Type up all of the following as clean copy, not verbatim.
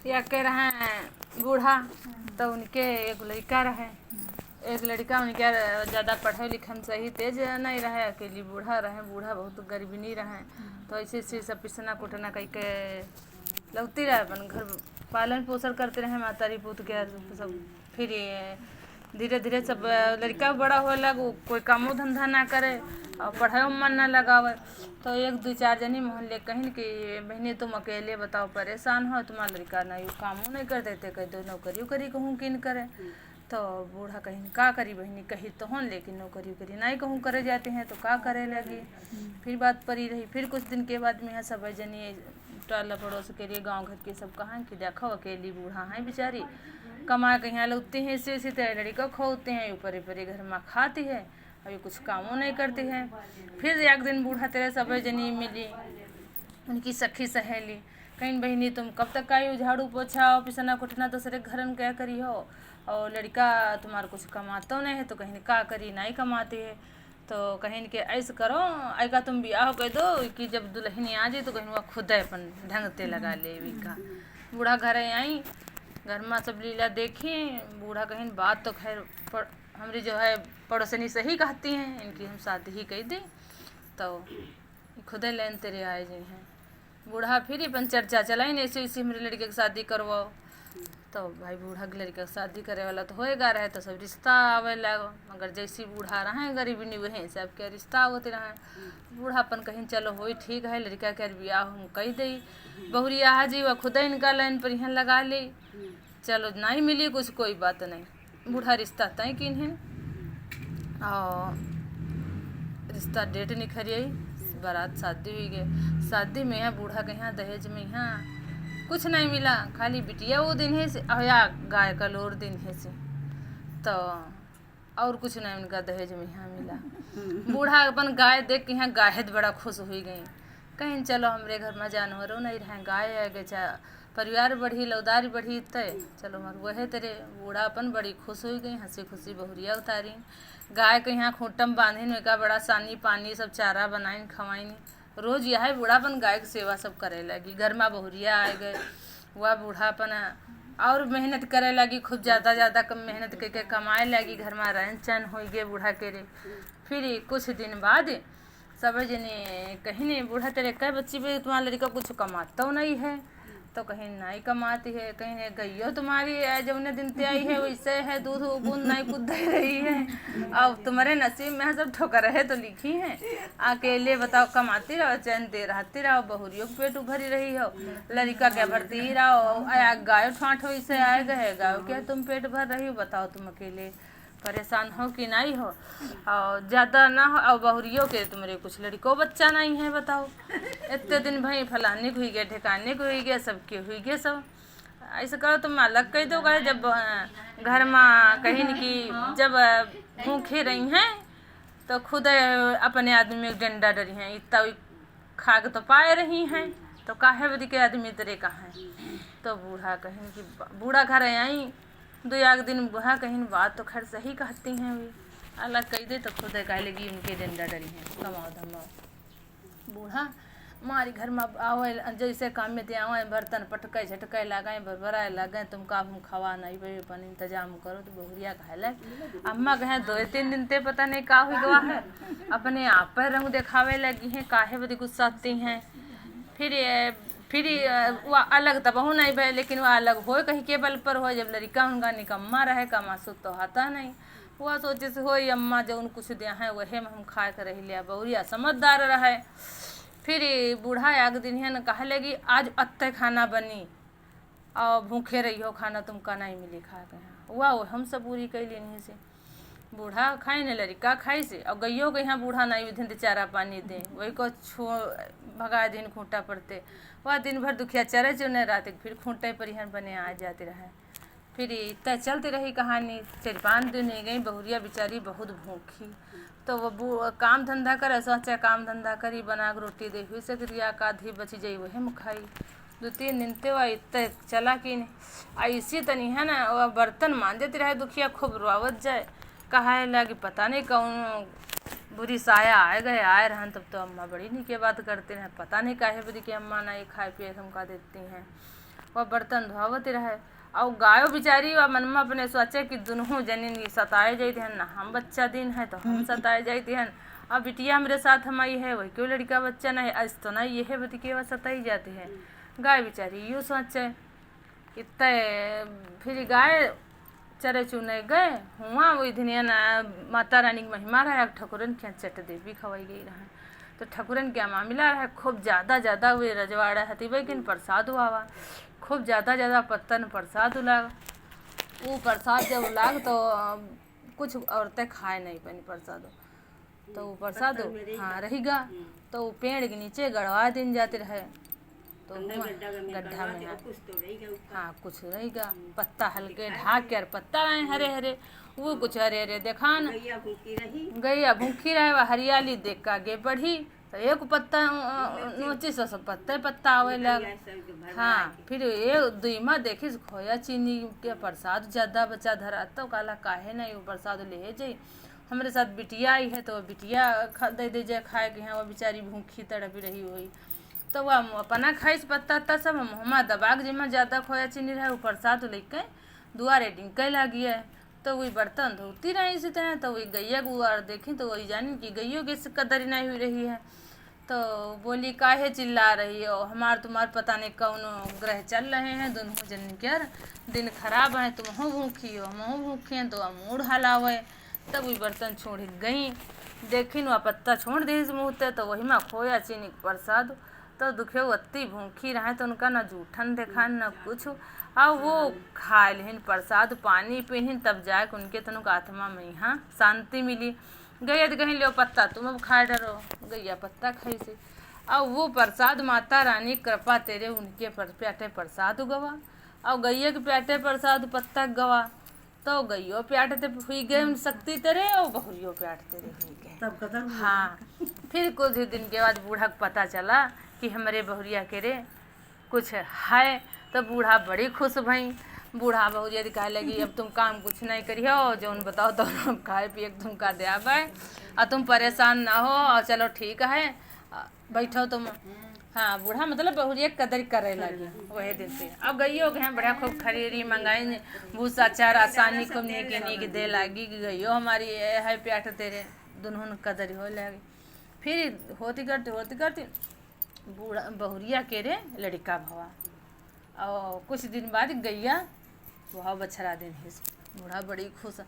या कह रहे हैं बूढ़ा तो उनके एक लड़का रहे, एक लड़का उनके ज़्यादा पढ़े लिखे में सही तेज नहीं रहे, अकेली बूढ़ा रहे, बूढ़ा बहुत गरीबी नहीं रहे, तो ऐसे ऐसे सब पिसना कुटना कह के लगती रहे, अपन घर पालन पोषण करते रहे मातारी पूत के सब। फिर धीरे धीरे सब लड़का बड़ा हो लगा, कोई कामो धंधा ना करे और पढ़ाई में मन ना लगावे, तो एक दो चार जनी मोहल्ले कहीं कि बहनी तुम अकेले बताओ परेशान हो, तुम्हारा लड़का नहीं कामों नहीं कर देते, कह दो नौकरी करी कहूँ किन करे। तो बूढ़ा कहीं का करी बहनी कही तो हो, लेकिन नौकरी करी नहीं कहूँ करे जाते हैं तो का करे लगी। फिर बात परी रही, फिर कुछ दिन के बाद में सब जनी टोला पड़ोस के लिए गाँव घर के सब कहा कि देखो अकेली बूढ़ा है बेचारी, कमा के यहाँ लगती है इसी तरह लड़का खोते हैं, ऊपर ऊपर घर में खाती है, अभी कुछ कामों नहीं करती है। फिर एक दिन बूढ़ा तेरे सब जनी मिली, उनकी सखी सहेली, कहीं बहनी तुम कब तक आई झाड़ू पोछा पिसना कुटना दूसरे घर में क्या करी हो, और लड़का तुम्हारा कुछ कमाता नहीं है, तो कहीं का करी नहीं कमाती है, तो कहीं के ऐसे करो ऐका तुम ब्याह कह दो कि जब दुल्हनी आ जाए तो कहीं वह खुद अपन ढंग से लगा ले का। बूढ़ा घर आई, घर में सब लीला देखी, बूढ़ा कहीं बात तो खैर हमारी जो है पड़ोसनी से ही कहती हैं, इनकी हम शादी ही कही दी, तो खुदे लेन तेरे आए जी हैं। बूढ़ा फिर अपन चर्चा चलाई नहीं ऐसे ऐसे मेरे लड़के की शादी करवाओ, तो भाई बूढ़ा के लड़के की शादी करे वाला तो होएगा रहे, तो सब रिश्ता आवे लगो, मगर जैसी बूढ़ा रहे गरीबी नहीं वहीं सब के रिश्ता होते रहे। बूढ़ा अपन कहीं चलो हो ठीक है लड़का के ब्याह हम कही दी, बहुरिया हाजी वह खुद इनका लाइन पर यहाँ लगा ली, चलो नहीं मिली कुछ कोई बात नहीं, बूढ़ा रिश्ता तय किन है और रिश्ता डेट निखरी आई, बारात शादी हुई गए, शादी में यहाँ बूढ़ा के यहाँ दहेज में यहाँ कुछ नहीं मिला, खाली बिटिया वो दिन है से या गाय का लोर दिन है से, तो और कुछ नहीं उनका दहेज में यहाँ मिला। बूढ़ा अपन गाय देख के यहाँ गायद बड़ा खुश हुई गई, कहीं चलो हमरे घर में जानवरों नहीं रहे, गाय है गचा परिवार बढ़ी लौदारी बढ़ी तय चलो मर वह तेरे। बूढ़ा अपन बड़ी खुश हुई गई, हंसी खुशी बहुरिया उतारी, गाय के यहाँ खूंटम बांधिन का बड़ा सानी पानी सब चारा बनाइन खवाइन, रोज यह बूढ़ा अपन गाय की सेवा सब करे लगी। घर में बहुरिया आए गए, वह बूढ़ा अपन और मेहनत करे लगी, खूब ज़्यादा कम मेहनत करके कमाए लगी, घर में रहन चैन हो गए बूढ़ा के रे। फिर कुछ दिन बाद सब जने कहीं नहीं बूढ़ा तेरे कई बच्ची पे तुम्हारा लड़का कुछ कमाता नहीं है, तो कहीं नहीं कमाती है, कहीं गईयो तुम्हारी जौने दिन ते आई है वैसे है, दूध बूंद नहीं कुछ दे रही है, अब तुम्हारे नसीब में सब ठोकर है तो लिखी है, अकेले बताओ कमाती रहो चैन दे रहती रहो, बहुरियों के पेट उभरी रही हो, लड़का क्या भरती ही रहो, गाय ठाठ वैसे आए गए गाय क्या तुम पेट भर रही हो, बताओ तुम अकेले परेशान हो कि नहीं हो, और ज़्यादा ना हो और बहुरियों के तुम्हारे कुछ लड़कों बच्चा नहीं है, बताओ इतने दिन भाई फलाने को हुई गया ठिकाने को हुई गया सबके हुई गया सब, ऐसा करो तुम अलग कह दो गए जब घर में कहीं की जब भूखे रही हैं तो खुद अपने आदमी डंडा डरी हैं, इतना खा के तो पाए रही हैं, तो काहे बदी के आदमी तेरे कहाँ हैं। तो बूढ़ा कहीं कि बूढ़ा घर आई दो एक दिन बूढ़ा कहीं बात तो खैर सही कहती हैं, वे अलग कह दे तो खुद कह लगी उनके डंडा डरी हैं कमाओ धमाओ। बूढ़ा हमारे घर में आवे जैसे काम में ते आवे बर्तन पटके झटके लगाए बरबराए लगाए, तुम का हम खवा नहीं भाई अपन इंतजाम करो, तो बहुरिया कहे लग अम्मा कहें 2-3 दिन ते पता नहीं का हुई गवा है, अपने आप पर रंग दिखावे लगी हैं, काहे बदी गुस्साती हैं। फिर वह अलग तब हो नहीं भाई, लेकिन वह अलग हो कहीं के बल पर हो, जब लड़का उनका निकम्मा रहे कमा सुत तो आता नहीं, वह सोचे से हो अम्मा जो उन कुछ दिया है वही में हम खा कर रह लिया, बहुरिया समझदार रहे। फिर बूढ़ा एक दिन है न कहे लगी आज अत्ते खाना बनी और भूखे रही हो खाना तुमका नहीं मिली खा के, वाह हम सब पूरी कैली नहीं से। बूढ़ा खाए न लड़का खाई से और गईयो के यहाँ बूढ़ा नहीं दिन चारा पानी दे, वही को भगा दिन खूंटा पड़ते, वह दिन भर दुखिया चरे चुने रात फिर खूंटे पर यहाँ बने आ जाते रहे। फिर इतना चलती रही कहानी, 4-5 दिन ही गई, बहुरिया बेचारी बहुत भूखी, तो वो काम धंधा करे सोचा काम धंधा करी बना के रोटी दे हुई से क्रिया का आधी बची जाई वही में खाई। 2-3 दिन ते वह इतने चला कि ऐसी तनी है ना वह बर्तन मान देती रहे दुखिया खूब रोवत जाए, कहा लगे पता नहीं कौन बुरी साया आए गए आए रहन तब तो अम्मा बड़ी नहीं के बात करते हैं, पता नहीं काहे बदी कि अम्मा ना ये खाए पिए हमका देती हैं। वह बर्तन धोवत रहे और गायो बेचारी व मनमा अपने सोचे कि दुनों जनिन सताए जाती हैं ना, हम बच्चा दिन है तो हम सताए जाती हैं, अब बिटिया मेरे साथ हम आई है वही क्यों लड़का बच्चा नहीं आज तो नहीं ये है बदी के वह सताई जाती है। गाय बेचारी यूँ सोचे इतने फिर गाय चरे चुने गए हुआ वही धनिया ना माता रानी की महिमा रहा ठकुरन के चट देवी खवाई गई रहा तो ठकुरन क्या मामला रहा खूब ज़्यादा वे रजवाड़ा हती लेकिन प्रसाद हुआ खूब ज़्यादा पत्तन प्रसाद उलाग वो प्रसाद जब उलाग तो कुछ औरतें खाए नहीं पानी प्रसाद तो वो प्रसाद हाँ रहेगा तो वो पेड़ के नीचे गड़वा दिन जाते रहे तो गड्ढा में हाँ कुछ रहेगा पत्ता हल्के ढाक कर पत्ता रहे हरे हरे वो कुछ हरे हरे देखा न गैया भूखी रहे वह हरियाली देख के आगे बढ़ी तो एक पत्ता नोची से सब पत्ता आवे लग हाँ फिर एक दुईमा देखी खोया चीनी के प्रसाद ज़्यादा बच्चा धरा तो काला काहे नहीं वो प्रसाद ले जाई हमारे साथ बिटिया आई है तो बिटिया दे जाए खाए के यहाँ वो बेचारी भूखी तड़पी रही हुई तो वह अपना खाइस पत्ता तत्ता सब मुँह दबाग जिम्मा ज़्यादा खोया चीनी रहे वो प्रसाद लेके दुआरे डिंके लगी है तो वही बर्तन धोती रही इसी तरह तो वही गैया गुआर देखी तो वही जानी कि गैयों की कदर नहीं हुई रही है तो बोली काहे चिल्ला रही हो हमार तुम्हार पता नहीं कौन ग्रह चल रहे हैं दोनों जन कर दिन खराब है तुम हो भूखी हो हम भूखी हैं तो मूड हलावे तब वही बर्तन छोड़ गई देखिन वह पत्ता छोड़ दी मुँह तो वही में खोया चीनी प्रसाद तो दुखे अत्ती भूखी रहे तो उनका न जूठन देखा न कुछ और वो खा लिन प्रसाद पानी पीन तब जाए उनके तनु आत्मा में यहाँ शांति मिली। गैया तो कहीं लो पत्ता तुम अब खा डरो गैया पत्ता खाई से और वो प्रसाद माता रानी कृपा तेरे उनके प्याटे प्रसाद गवा और गैया के प्याटे प्रसाद पत्ता गवा तो गैयो प्याटते हुई गए उन शक्ति तेरे और बहुरियो प्याट तेरे हुई गए। हाँ फिर कुछ दिन के बाद बूढ़ा को पता चला कि हमारे बहुरिया के रे कुछ है तो बूढ़ा बड़ी खुश भई बूढ़ा बहुरिया दिखाए लगी अब तुम काम कुछ नहीं करियो जो उन बताओ तो खाए पिए तुमका दे और तुम परेशान ना हो और चलो ठीक है बैठो तुम। हाँ बूढ़ा मतलब बहुरिया कदर करे लगी वही दिन से अब गइयो गए बड़ा खूब खरीरी मंगाई भूसा चार आसानी को नीक दे लगी कि गइयो हमारी है प्याट तेरे दोनों कदर हो लगी। फिर होती करती बूढ़ा बहुरिया के रे लड़का भवा और कुछ दिन बाद गैया वह बछड़ा दिन है बूढ़ा बड़ी खुश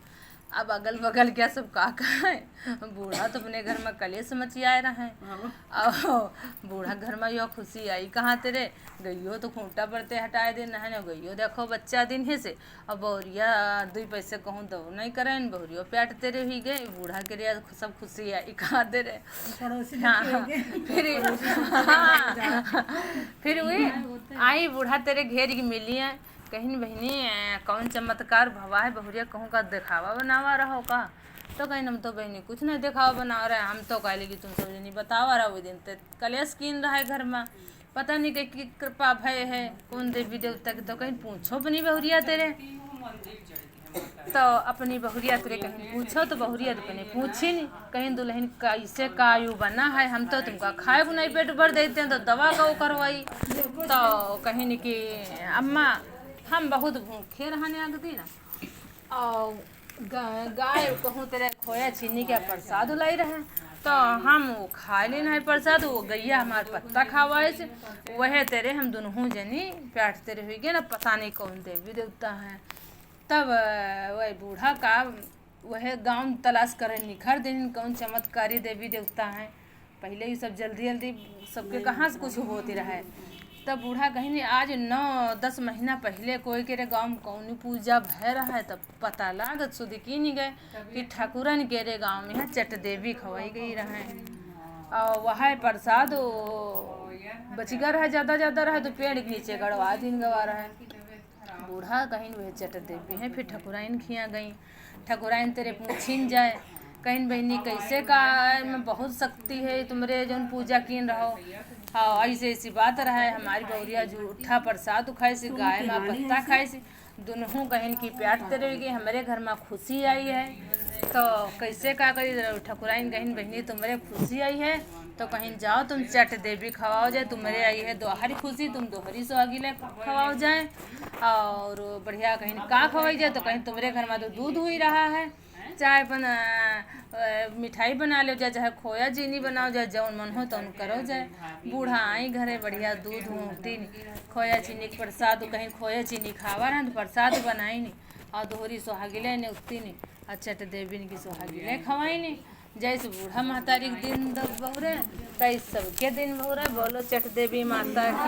अब अगल बगल क्या सब का है बूढ़ा तो अपने घर में कलेश मचियाए रहे और बूढ़ा घर में यो खुशी आई कहाँ तेरे गइयो तो खूंटा पड़ते हटाए दे न गइयो देखो बच्चा दिन है से और बहुरिया 2 पैसे कहूँ दो नहीं करें बहुरियो प्याट तेरे ही गए बूढ़ा के लिए सब खुशी आई कहाँ तेरे हाँ फिर वही आई बूढ़ा तेरे घेर की मिली है कहीं बहनी कौन चमत्कार भवा है बहुरिया कहूँ का दिखावा बनावा रहो का तो कहीं हम तो बहनी कुछ नहीं दिखावा बना रहे हम तो कह लेगी तुम सब नहीं बतावा रहा वो दिन तो कलेश कीन रहा है घर में पता नहीं कि कृपा भय है कौन देवी देवता की तो कहीं पूछो बनी बहुरिया तेरे तो अपनी बहुरिया तेरे कहीं पूछो तो बहुरिया तो कहीं पूछी नहीं कहीं दुल्हन कैसे का आयु बना है हम तो तुमका खाए को नहीं पेट भर देते हैं तो दवा का वो करवाई तो कहीं नहीं कि अम्मा हम बहुत भूखे रहने लगती ना और गाय कहूँ तेरे खोया चीनी के प्रसाद लाई रहे तो हम वो खा लेना है प्रसाद वो गैया हमारे पत्ता खावाए से वह तेरे हम दोनों जनी प्याट तेरे हुई गए ना पता नहीं कौन देवी देवता है। तब वह बूढ़ा का वह गांव तलाश करे निखर दिन कौन चमत्कारी देवी देवता है पहले ही सब जल्दी सबके कहाँ से कुछ होती रहा तब बूढ़ा कहीं नहीं आज 9-10 महीना पहले कोई के गाँव में कौन पूजा भय रहा है तब पता लागत सुदिकी नहीं गए कि ठाकुरन के रे गाँव में चट देवी खवाई गई रहे और वह प्रसाद बचगा रहा ज़्यादा रहा तो पेड़ के नीचे गड़वा दिन गवा रहा है बूढ़ा कहीं वह चट देवी है फिर ठकुराइन खिया गई ठकुराइन तेरे पूछिन जाए कहीं बहनी कैसे का में बहुत शक्ति है तुम्हारे जो पूजा कीन रहो हाँ ऐसे ऐसी बात रहा है हमारी बहुरिया जूठा प्रसाद खाए से गाय में पत्ता खाए से दोनों कहीं की प्याट तेरे गई हमारे घर में खुशी आई है तो कैसे का करी ठकुराइन कहीं बहनी तुम्हारे खुशी आई है तो कहीं जाओ तुम चट देवी खवाओ जाए, तुम्हारे आई है दोहरी खुशी तुम दोहरी सुहागिले खवाओ जाए। और बढ़िया कहीं का खवाई जाए तो कहीं तुम्हारे घर में तो दूध हो ही रहा है, चाहे अपन मिठाई बना लो जाए, चाहे खोया चीनी बनाओ जाए, जौन मन हो तौन करो जाए। बूढ़ा आई घरे बढ़िया दूध होती खोया चीनी के प्रसाद, कहीं खोया चीनी खावा रहा तो प्रसाद बनाई नहीं और दोहरी सुहागिले ने उतनी नहीं और चट देवी की सुहागिले खवाई नहीं। जैसे बूढ़ा महतारी के दिन बहुरे तैसे सबके दिन बहुरे। बोलो चट देवी माता की।